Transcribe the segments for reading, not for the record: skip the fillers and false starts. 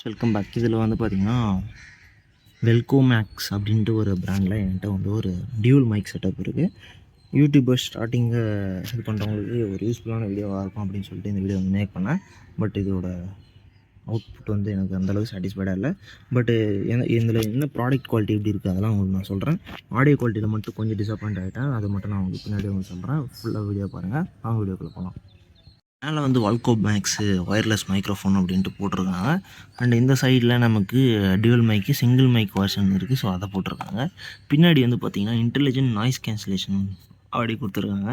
Welcome back. இதில் வந்து பார்த்திங்கன்னா வெல்கோ மேக்ஸ் அப்படின்ட்டு ஒரு பிராண்டில் என்கிட்ட வந்து ஒரு டியூல் மைக் செட்டப் இருக்குது. யூடியூபர் ஸ்டார்டிங்கை இது பண்ணுறவங்களுக்கு ஒரு யூஸ்ஃபுல்லான வீடியோவாக இருக்கும் அப்படின்னு சொல்லிட்டு இந்த வீடியோ வந்து மேக் பண்ணேன். பட் இதோட அவுட்புட் வந்து எனக்கு அந்தளவுக்கு சாட்டிஸ்ஃபைடாக இல்லை. பட்டு இதில் என்ன ப்ராடக்ட் குவாலிட்டி எப்படி இருக்குது அதெல்லாம் உங்களுக்கு நான் சொல்கிறேன். ஆடியோ குவாலிட்டியில் மட்டும் கொஞ்சம் டிசப்பாயிண்ட் ஆகிட்டேன். அதை மட்டும் நான் உங்களுக்கு பின்னாடி வந்து சொல்கிறேன். ஃபுல்லாக வீடியோ பாருங்கள். அவங்க வீடியோக்குள்ளே போகலாம். மேலே வந்து வெல்கோ மேக்ஸு ஒயர்லெஸ் மைக்ரோஃபோன் அப்படின்ட்டு போட்டிருக்காங்க. அண்ட் இந்த சைடில் நமக்கு டியூவல் மைக்கு சிங்கிள் மைக் வெர்ஷன் இருக்குது. ஸோ அதை போட்டிருக்காங்க. பின்னாடி வந்து பார்த்திங்கன்னா இன்டெலிஜென்ட் நாய்ஸ் கேன்சலேஷன் அப்படி கொடுத்துருக்காங்க.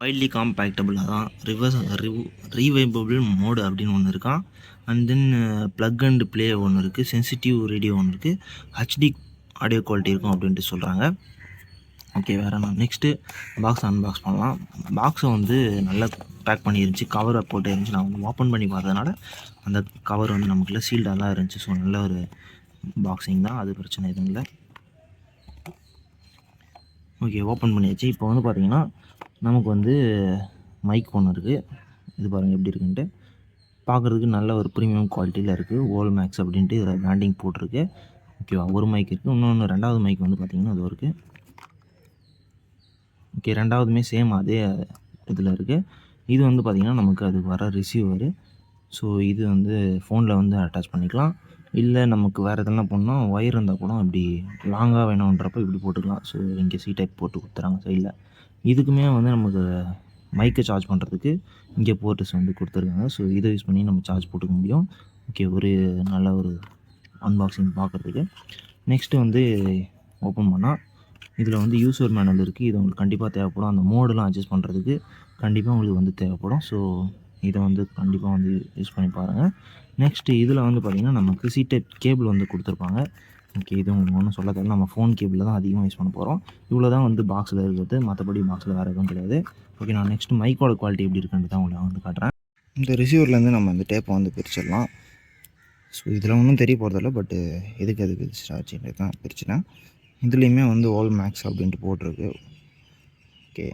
வைட்லி காம்பேக்டபிள் அதான் ரீவைபபிள் மோடு அப்படின்னு ஒன்று இருக்கான். And then plug and play ஒன்று இருக்குது. சென்சிட்டிவ் ரேடியோ ஒன்று இருக்குது. ஹெச்டி ஆடியோ குவாலிட்டி இருக்கும் அப்படின்ட்டு சொல்கிறாங்க. ஓகே, வேறு நான் நெக்ஸ்ட்டு பாக்ஸ் அன்பாக்ஸ் பண்ணலாம். பாக்ஸை வந்து நல்லா பேக் பண்ணியிருந்துச்சு, கவரை போட்டு இருந்துச்சு. நான் வந்து ஓப்பன் பண்ணி பார்த்ததுனால அந்த கவர் வந்து நமக்குள்ள சீல்டாக தான் இருந்துச்சு. ஸோ நல்ல ஒரு பாக்ஸிங் தான், அது பிரச்சனை எதுவும் இல்லை. ஓகே, ஓப்பன் பண்ணியாச்சு. இப்போ வந்து பார்த்திங்கன்னா நமக்கு வந்து மைக் ஒன்று இருக்குது. இது பாருங்கள் எப்படி இருக்குன்ட்டு. பார்க்குறதுக்கு நல்ல ஒரு ப்ரீமியம் குவாலிட்டியில் இருக்குது. ஓல் மேக்ஸ் அப்படின்ட்டு இதில் பிராண்டிங் போட்டிருக்கு. ஓகேவா, ஒரு மைக் இருக்குது. இன்னொன்று ரெண்டாவது மைக் வந்து பார்த்திங்கன்னா அது இருக்குது. ஓகே, ரெண்டாவதுமே சேம் அதே இதில் இருக்குது. இது வந்து பார்த்திங்கன்னா நமக்கு அதுக்கு வர ரிசீவரு. ஸோ இது வந்து ஃபோனில் வந்து அட்டாச் பண்ணிக்கலாம். இல்லை நமக்கு வேறு எதெல்லாம் போடணும் ஒயர் இருந்தால் கூட இப்படி லாங்காக வேணுன்றப்போ இப்படி போட்டுக்கலாம். ஸோ இங்கே சி டைப் போட்டு கொடுத்துறாங்க சைடில். இதுக்குமே வந்து நமக்கு மைக்கை சார்ஜ் பண்ணுறதுக்கு இங்கே போர்ட்ஸ் வந்து கொடுத்துருக்காங்க. ஸோ இதை யூஸ் பண்ணி நம்ம சார்ஜ் போட்டுக்க முடியும். ஓகே, ஒரு நல்ல ஒரு அன்பாக்சிங் பார்க்குறதுக்கு. நெக்ஸ்ட்டு வந்து ஓப்பன் பண்ணால் இதில் வந்து யூசர் மேனுவல் இருக்குது. இது உங்களுக்கு கண்டிப்பாக தேவைப்படும். அந்த மோடெலாம் அட்ஜஸ்ட் பண்ணுறதுக்கு கண்டிப்பாக உங்களுக்கு வந்து தேவைப்படும். ஸோ இதை வந்து கண்டிப்பாக வந்து யூஸ் பண்ணி பாருங்கள். நெக்ஸ்ட்டு இதில் வந்து பார்த்திங்கன்னா நமக்கு சி டைப் கேபிள் வந்து கொடுத்துருப்பாங்க. ஓகே, இது உங்களுக்கு ஒன்றும் சொல்ல தேவை, நம்ம ஃபோன் கேபிளில் தான் அதிகமாக யூஸ் பண்ண போகிறோம். இவ்வளோ தான் வந்து பாக்ஸில் இருக்கிறது, மற்றபடி பாக்ஸில் வேறு எதுவும் கிடையாது. ஓகே, நான் நெக்ஸ்ட்டு மைக்கோட குவாலிட்டி எப்படி இருக்குன்ட்டு தான் உங்களுக்கு வந்து காட்டுறேன். இந்த ரிசீவர்லேருந்து நம்ம இந்த டேப்பை வந்து பிரிச்சிடலாம். ஸோ இதில் ஒன்றும் தெரிய போகிறதில்ல, பட்டு எதுக்கு அது பிரிச்சிட்டாச்சுன்றது தான் பிரிச்சுட்டேன். இதுலேயுமே வந்து ஆல் மேக்ஸ் அப்படின்ட்டு போட்டிருக்கு. ஓகே,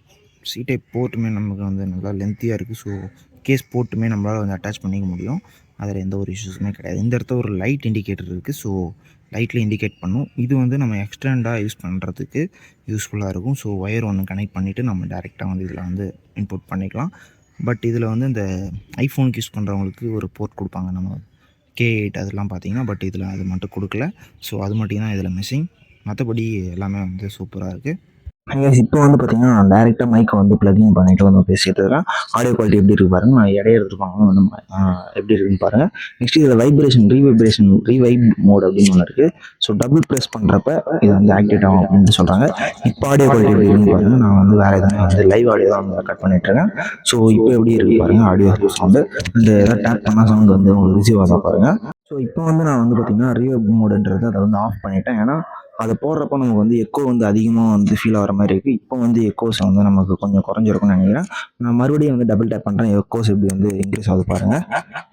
சி டைப் போர்ட்டுமே நமக்கு வந்து நல்லா லென்த்தியாக இருக்குது. ஸோ கேஸ் போர்ட்டுமே நம்மளால் வந்து அட்டாச் பண்ணிக்க முடியும். அதில் எந்த ஒரு இஷ்யூஸுமே கிடையாது. இந்த இடத்துல ஒரு லைட் இண்டிகேட்டர் இருக்குது. ஸோ லைட்டில் இண்டிகேட் பண்ணும். இது வந்து நம்ம எக்ஸ்டெண்டாக யூஸ் பண்ணுறதுக்கு யூஸ்ஃபுல்லாக இருக்கும். ஸோ ஒயர் ஒன்று கனெக்ட் பண்ணிவிட்டு நம்ம டேரெக்டாக வந்து இதில் வந்து இன்புட் பண்ணிக்கலாம். பட் இதில் வந்து இந்த ஐஃபோனுக்கு யூஸ் பண்ணுறவங்களுக்கு ஒரு போர்ட் கொடுப்பாங்க, நம்ம K8 அதெல்லாம் பார்த்திங்கன்னா. பட் இதில் அது மட்டும் கொடுக்கல. ஸோ அது மட்டும் தான் இதில் மிஸ்ஸிங். மற்றபடி எல்லாமே வந்து சூப்பராக இருக்குது. இப்போ வந்து பார்த்திங்கன்னா நான் டேரெக்டாக மைக்கை வந்து ப்ளக்கிங் பண்ணிவிட்டு வந்து பேசிகிட்டு இருக்கேன். ஆடியோ குவாலிட்டி எப்படி இருக்குது பாருங்கள். நான் இடையே எடுத்துருப்பாங்க வந்து எப்படி இருக்குன்னு பாருங்கள். நெக்ஸ்ட் இதில் ரீவைப் மோட் அப்படின்னு ஒன்று இருக்குது. ஸோ டபுள் ப்ரெஸ் பண்ணுறப்ப இது வந்து ஆக்டிவேட் ஆகும் அப்படின்னு சொல்கிறாங்க. இப்போ ஆடியோ குவாலிட்டி எப்படி இருக்குன்னு பாருங்கள். நான் வந்து வேறு எதுவுமே வந்து லைவ் ஆடியோ தான் வந்து கட் பண்ணிட்டுருக்கேன். ஸோ இப்போ எப்படி இருக்குது பாருங்கள். ஆடியோ சவுண்டு இந்த எதாவது டேப் பண்ணால் சவுண்டு வந்து உங்களுக்கு ரிசீவ் ஆக பாருங்கள். ஸோ இப்போ வந்து நான் வந்து பார்த்திங்கன்னா ரீவைப் மோடுன்றது அதை வந்து ஆஃப் பண்ணிட்டேன். ஏன்னா அதை போடுறப்போ நமக்கு வந்து எக்கோ வந்து அதிகமாக வந்து ஃபீல் ஆகிற மாதிரி இருக்குது. இப்போ வந்து எக்கோஸ் வந்து நமக்கு கொஞ்சம் குறைஞ்சிருக்கும்னு நினைக்கிறேன். நான் மறுபடியும் வந்து டபுள் டேப் பண்ணுறேன். எக்கோஸ் எப்படி வந்து இன்க்ரீஸ் ஆகுது பாருங்கள்.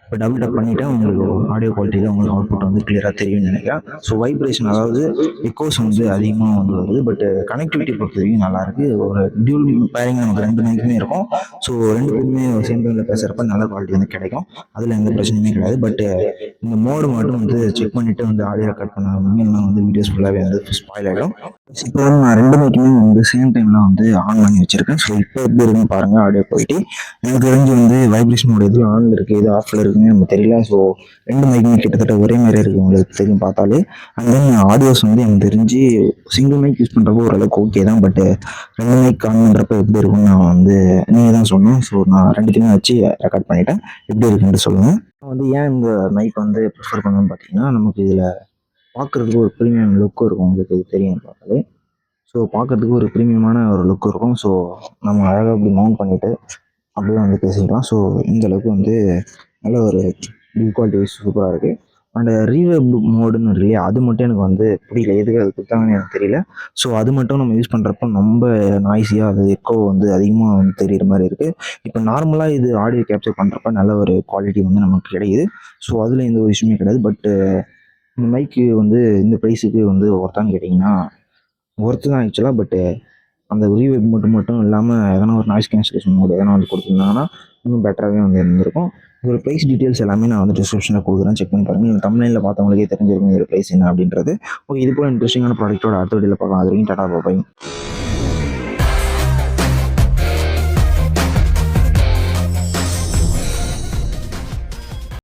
இப்போ டபுள் டேப் பண்ணிவிட்டு உங்களுக்கு ஆடியோ குவாலிட்டியில் உங்களுக்கு அவுட்புட் வந்து கிளியராக தெரியும்னு நினைக்கிறேன். ஸோ வைப்ரேஷன் அதாவது எக்கோஸ் வந்து அதிகமாக வந்து வருது. பட் கனெக்டிவிட்டி பொறுத்த வரைக்கும் நல்லாயிருக்கு. ஒரு டியூல் பேரிங் நமக்கு ரெண்டு மைக்குமே இருக்கும். ஸோ ரெண்டு பேருமே சேம் டைமில் பேசுகிறப்ப நல்ல குவாலிட்டி வந்து கிடைக்கும். அதில் எந்த பிரச்சனையுமே கிடையாது. பட் இந்த மோடு மட்டும் வந்து செக் பண்ணிவிட்டு வந்து ஆடியோ கட் பண்ணாமல் வந்து வீடியோஸ் ஃபுல்லாகவே வந்து ஸ்பாயில் ஆகிடும். இப்போ வந்து நான் ரெண்டு மைக்குமே வந்து சேம் டைமில் வந்து ஆன் பண்ணி வச்சுருக்கேன். ஸோ இப்போ எப்படி இருக்குன்னு பாருங்கள். ஆடியோ போயிட்டு எனக்கு தெரிஞ்சு வந்து வைப்ரேஷன் மோடு எது ஆனில் இருக்குது எது ஆஃபில் இருக்குதுன்னு நமக்கு தெரியல. ஸோ ரெண்டு மைக்குமே கிட்டத்தட்ட ஒரே மாதிரி இருக்குது, உங்களுக்கு தெரியும் பார்த்தாலே. அண்ட் தென் ஆடியோஸ் வந்து எனக்கு தெரிஞ்சு சிங்கிள் மைக் யூஸ் பண்ணுறப்போ ஓரளவுக்கு ஓகே தான். பட் ரெண்டு மைக் ஆன் பண்ணுறப்ப எப்படி இருக்குன்னு நான் வந்து நீங்கள் தான் சொன்னேன். ஸோ நான் ரெண்டுத்தையுமே வச்சு ரெக்கார்ட் பண்ணிவிட்டேன். எப்படி இருக்குன்னு சொல்லுங்கள். வந்து ஏன் இந்த மைக் வந்து ப்ரிஃபர் பண்ணணும்னு பார்த்தீங்கன்னா, நமக்கு இதில் பார்க்குறதுக்கு ஒரு ப்ரீமியம் லுக்கும் இருக்கும். உங்களுக்கு இது தெரியும் பார்த்தாலே. ஸோ பார்க்குறதுக்கு ஒரு ப்ரீமியமான ஒரு லுக் இருக்கும். ஸோ நம்ம அழகாக அப்படி மவுண்ட் பண்ணிவிட்டு அப்படியே வந்து பேசிக்கலாம். ஸோ இந்தளவுக்கு வந்து நல்ல ஒரு பில்ட் குவாலிட்டி சூப்பராக இருக்குது. அண்ட் ரீவர்ப் மோடுன்னு இல்லையா, அது மட்டும் எனக்கு வந்து புரியல, எதுக்கு அது கொடுத்தாங்கன்னு எனக்கு தெரியல. ஸோ அது மட்டும் நம்ம யூஸ் பண்ணுறப்ப ரொம்ப நாய்ஸியாக அது எக்கோ வந்து அதிகமாக வந்து தெரிகிற மாதிரி இருக்குது. இப்போ நார்மலாக இது ஆடியோ கேப்சர் பண்ணுறப்ப நல்ல ஒரு குவாலிட்டி வந்து நமக்கு கிடைக்குது. ஸோ அதில் எந்த ஒரு விஷயமே கிடையாது. பட்டு இந்த மைக்கு வந்து இந்த ப்ரைஸுக்கு வந்து ஒர்த்தான்னு கேட்டிங்கன்னா ஒர்த்து தான் ஆக்சுவலாக. பட்டு அந்த ரீவைப் மட்டும் இல்லாமல் எதனா ஒரு நாய்ஸ் கேன்சலேஷன் மோடு எதனா வந்து கொடுத்துருந்தாங்கன்னா இன்னும் பெட்டராகவே வந்து இருந்திருக்கும். இதோட ப்ரைஸ் டீட்டெயில்ஸ் எல்லாமே நான் வந்து டிஸ்கிரிப்ஷனில் கொடுக்குறேன், செக் பண்ணி பாருங்கள். நீங்கள் தமிழ்நிலையில் பார்த்தவங்களுக்கே தெரிஞ்சிருக்கும் இதோட ப்ரைஸ் என்ன அப்படின்றது. ஓகே, இது போல் இன்ட்ரெஸ்டிங்கான ப்ராடக்ட்டோட அடுத்த வீடியோவில் பார்க்கலாம். அது வரைக்கும் டாடா பாய்.